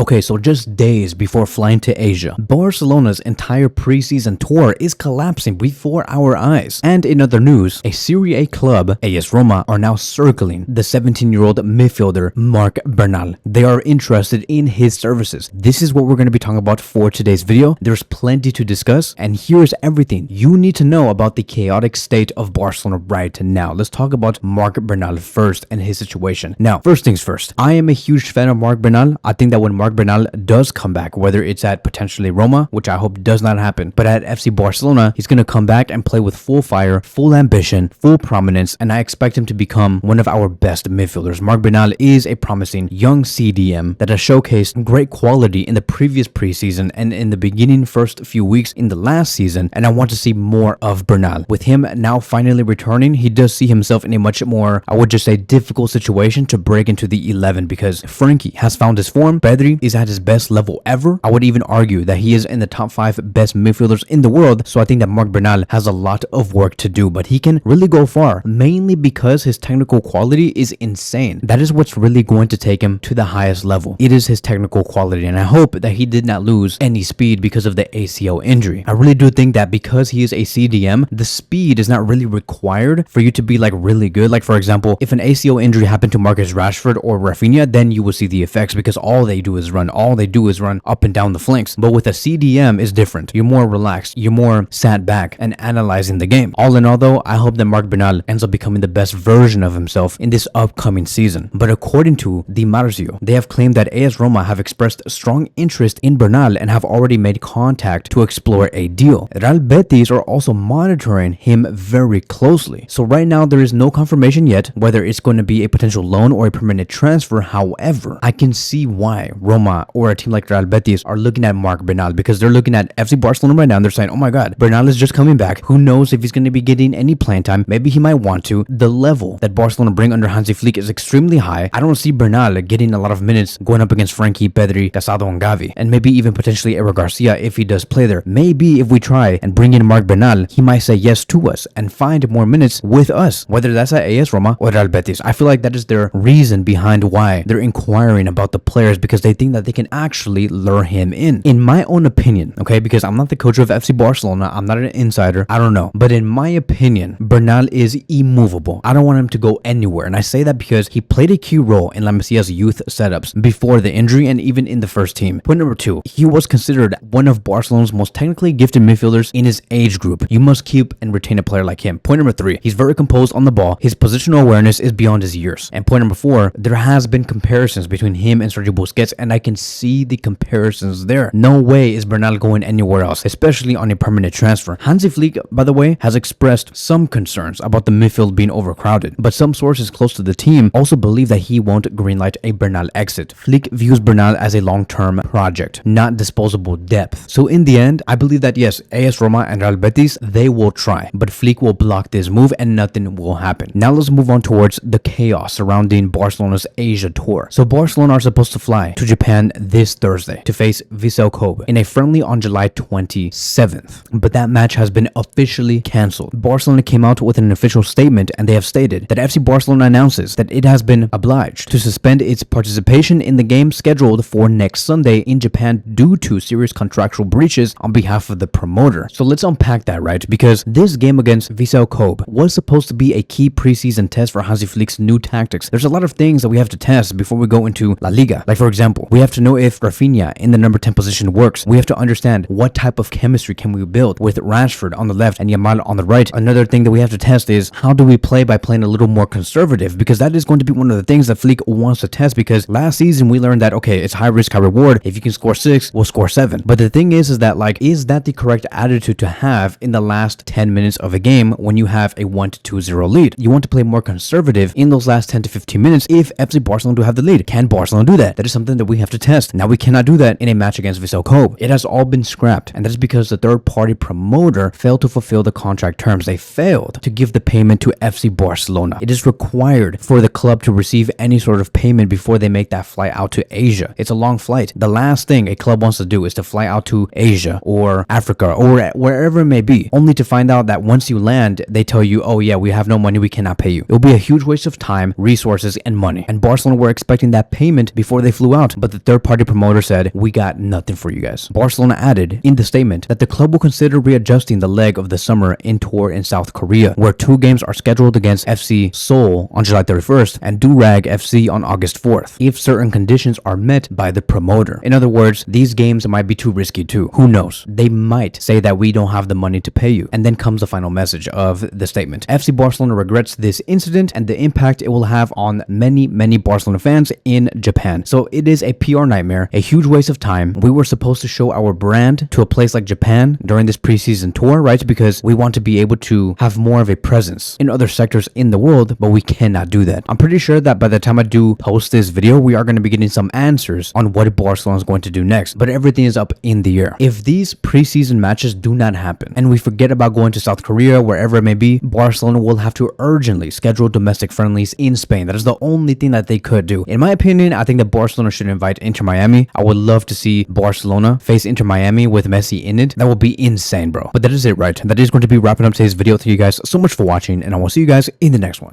Okay, so just days before flying to Asia, Barcelona's entire preseason tour is collapsing before our eyes. And in other news, a Serie A club, AS Roma, are now circling the 17-year-old midfielder Marc Bernal. They are interested in his services. This is what we're going to be talking about for today's video. There's plenty to discuss, and here's everything you need to know about the chaotic state of Barcelona right now. Let's talk about Marc Bernal first and his situation. Now, first things first, I am a huge fan of Marc Bernal. I think that when Marc Bernal does come back, whether it's at potentially Roma, which I hope does not happen, but at FC Barcelona, he's going to come back and play with full fire, full ambition, full prominence, and I expect him to become one of our best midfielders. Marc Bernal is a promising young CDM that has showcased great quality in the previous preseason and in the beginning first few weeks in the last season, and I want to see more of Bernal. With him now finally returning, he does see himself in a much more, I would just say, difficult situation to break into the 11 because Frankie has found his form. Pedri is at his best level ever. I would even argue that he is in the top 5 best midfielders in the world, so I think that Marc Bernal has a lot of work to do, but he can really go far, mainly because his technical quality is insane. That is what's really going to take him to the highest level. It is his technical quality, and I hope that he did not lose any speed because of the ACL injury. I really do think that because he is a CDM, the speed is not really required for you to be like really good. Like for example, if an ACL injury happened to Marcus Rashford or Rafinha, then you will see the effects because all they do is run up and down the flanks. But with a CDM is different. You're more relaxed, you're more sat back and analyzing the game. All in all though, I hope that Marc Bernal ends up becoming the best version of himself in this upcoming season. But according to the Masia, they have claimed that AS Roma have expressed strong interest in Bernal and have already made contact to explore a deal. Real Betis are also monitoring him very closely. So right now there is no confirmation yet whether it's going to be a potential loan or a permanent transfer. However, I can see why Roma or a team like Real Betis are looking at Marc Bernal because they're looking at FC Barcelona right now and they're saying, oh my god, Bernal is just coming back. Who knows if he's going to be getting any playing time? Maybe he might want to. The level that Barcelona bring under Hansi Flick is extremely high. I don't see Bernal getting a lot of minutes going up against Frankie, Pedri, Casado, and Gavi, and maybe even potentially Eric Garcia if he does play there. Maybe if we try and bring in Marc Bernal, he might say yes to us and find more minutes with us, whether that's at AS Roma or Real Betis. I feel like that is their reason behind why they're inquiring about the players, because they think that they can actually lure him in my own opinion, okay, because I'm not the coach of FC Barcelona, I'm not an insider, I don't know, but in my opinion, Bernal is immovable. I don't want him to go anywhere, and I say that because he played a key role in Masia's youth setups before the injury and even in the first team. Point number 2, he was considered one of Barcelona's most technically gifted midfielders in his age group. You must keep and retain a player like him. Point number 3, he's very composed on the ball, his positional awareness is beyond his years. And point number 4, there has been comparisons between him and Sergio Busquets, and I can see the comparisons there. No way is Bernal going anywhere else, especially on a permanent transfer. Hansi Flick, by the way, has expressed some concerns about the midfield being overcrowded, but some sources close to the team also believe that he won't greenlight a Bernal exit. Flick views Bernal as a long-term project, not disposable depth. So in the end, I believe that yes, AS Roma and Real Betis, they will try, but Flick will block this move and nothing will happen. Now let's move on towards the chaos surrounding Barcelona's Asia tour. So Barcelona are supposed to fly to Japan this Thursday to face Vissel Kobe in a friendly on July 27th, but that match has been officially cancelled. Barcelona came out with an official statement and they have stated that FC Barcelona announces that it has been obliged to suspend its participation in the game scheduled for next Sunday in Japan due to serious contractual breaches on behalf of the promoter. So let's unpack that, right? Because this game against Vissel Kobe was supposed to be a key preseason test for Hansi Flick's new tactics. There's a lot of things that we have to test before we go into La Liga. Like for example, we have to know if Rafinha in the number 10 position works. We have to understand what type of chemistry can we build with Rashford on the left and Yamal on the right. Another thing that we have to test is how do we play by playing a little more conservative, because that is going to be one of the things that Flick wants to test, because last season we learned that okay, it's high risk, high reward. If you can score 6, we'll score 7. But the thing is that like, is that the correct attitude to have in the last 10 minutes of a game when you have a 1-2-0 lead? You want to play more conservative in those last 10 to 15 minutes if FC Barcelona do have the lead. Can Barcelona do that? That is something that we have to test. Now we cannot do that in a match against Vissel Kobe. It has all been scrapped, and that is because the third-party promoter failed to fulfill the contract terms. They failed to give the payment to FC Barcelona. It is required for the club to receive any sort of payment before they make that flight out to Asia. It's a long flight. The last thing a club wants to do is to fly out to Asia or Africa or wherever it may be, only to find out that once you land, they tell you, oh yeah, we have no money, we cannot pay you. It will be a huge waste of time, resources, and money. And Barcelona were expecting that payment before they flew out. But the third-party promoter said, "We got nothing for you guys." Barcelona added in the statement that the club will consider readjusting the leg of the summer in tour in South Korea, where 2 games are scheduled against FC Seoul on July 31st and Durag FC on August 4th, if certain conditions are met by the promoter. In other words, these games might be too risky too. Who knows? They might say that we don't have the money to pay you. And then comes the final message of the statement. FC Barcelona regrets this incident and the impact it will have on many Barcelona fans in Japan. So it is a PR nightmare, a huge waste of time. We were supposed to show our brand to a place like Japan during this preseason tour, right? Because we want to be able to have more of a presence in other sectors in the world, but we cannot do that. I'm pretty sure that by the time I do post this video, we are going to be getting some answers on what Barcelona is going to do next, but everything is up in the air. If these preseason matches do not happen and we forget about going to South Korea, wherever it may be, Barcelona will have to urgently schedule domestic friendlies in Spain. That is the only thing that they could do. In my opinion, I think that Barcelona should invite Inter Miami. I would love to see Barcelona face Inter Miami with Messi in it. That would be insane, bro. But that is it, right? That is going to be wrapping up today's video. Thank you guys so much for watching, and I will see you guys in the next one.